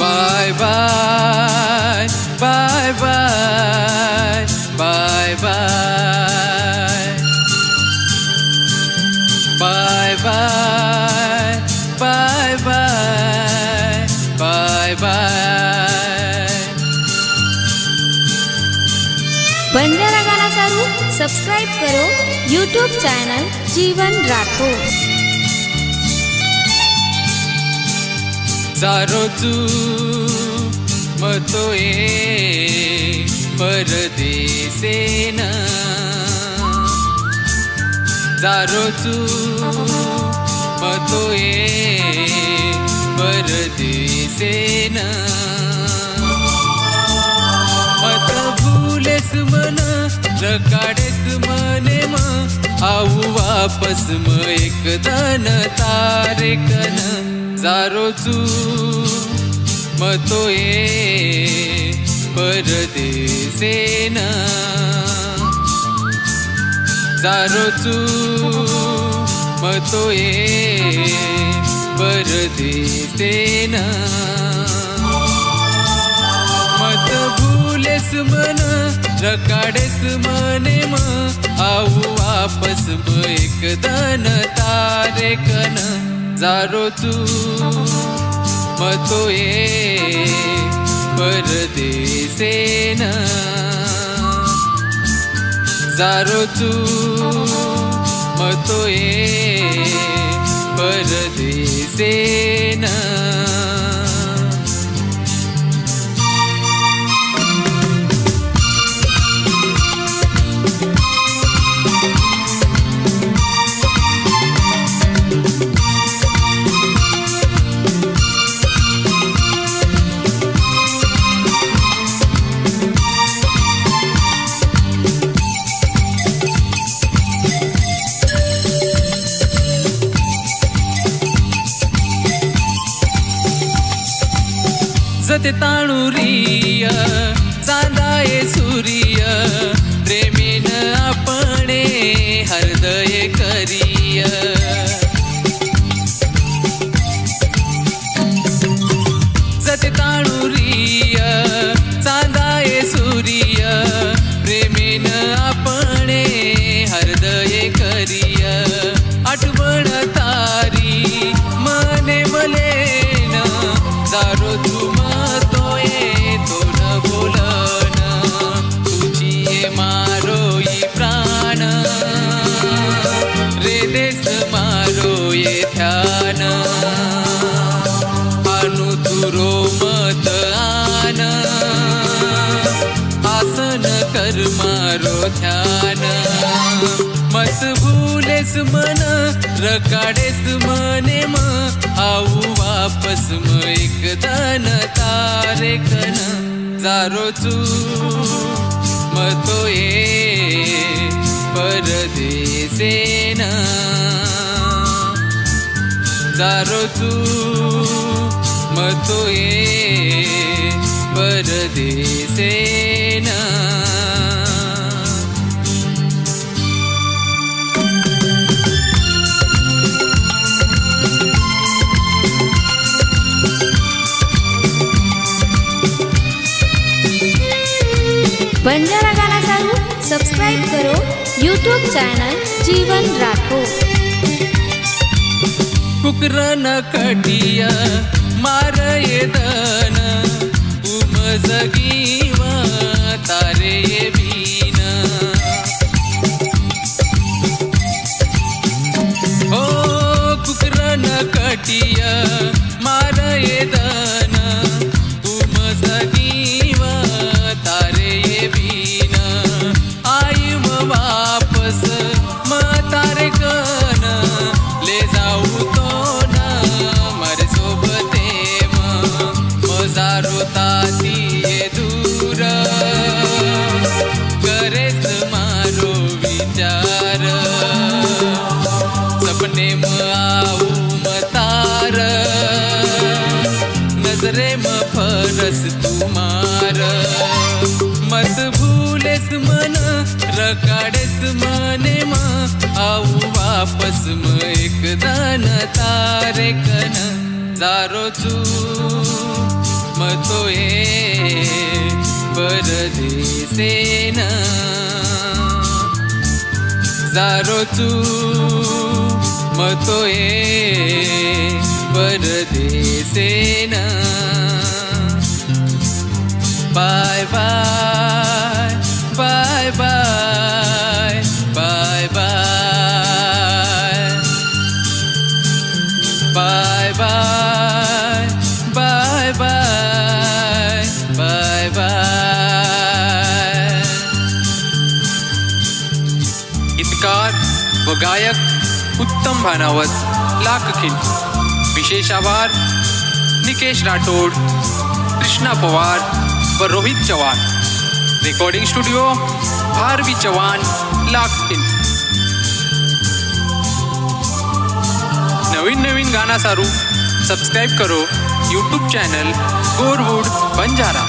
Bye bye, bye bye, bye bye, bye bye, bye bye, bye bye. Banjara गाना सारू subscribe करो YouTube channel जीवन राठोड। सारो तू मतोये परदेसेन, सारो तू मतोये परदेसेन। मत भूलेस मन रकाडेस मने म आऊ वापस म एकदान तारे कन। सारो तू मतोये परदेसेन, सारो तू मतोये परदेसेन। मत भूलेस मन रकाडेस मने म आऊ वापस म एकदान तारे कन। सारो तू मतोये परदेसेन, सारो तू मतोये परदेसेन। जते ताणुरिय चांदाये सूर्य, प्रेमेन आपणे हृदय करिय। जते ताणुरिय चांदाये सूर्य, प्रेमेन आपणे हृदय करिय। आठवण तारी मने मलेन, सारो तू मतोये तो न बोलन। तुझी ये मारो ये प्राण, रे देश मारो ये ध्यान। आनु तुरो मत आन, आसन कर मारो ध्यान। मत भूलेस मन रकाडेस मने म आऊ वापस म एकदान तारे कन। सारो तू मतोये परदेसेन, सारो तू मतोये परदेसेन। बंजारा गाना सारू सब्सक्राइब करो YouTube चैनल जीवन राठोड। कुकरन कटिया मार ये दन, उमजगीवा तारे ये बीन। ओ कुकरन कटिया मार ये दन, उमजगीवा तारे ये बीन। आई म वापस म तारे कन, ले जाऊ तो न मारे सोबते म सारो ताती ये दूर। करेस मारो विचार, सपने म आऊ म तार, नजरे म बरस तुम्हार मत भूलेस मन रकाडेस मने म आऊ वापस म एक दान तारे कन जारो चू मतो ये परदेसेन जारो चू मतो ये परदेसेन बाय बाय बाय बाय बाय बाय बाय बाय बाय बाय बाय बाय। गीतकार व गायक उत्तम भानावत लाखखिंड। विशेष आभार निकेश राठोड, कृष्णा पवार व रोहित चव्हाण। रिकॉर्डिंग स्टुडिओ भारवी चव्हाण लाखखिंड। नवीन नवीन गाना सारू सबस्क्राइब करो यूट्यूब चैनल गोरवुड बंजारा।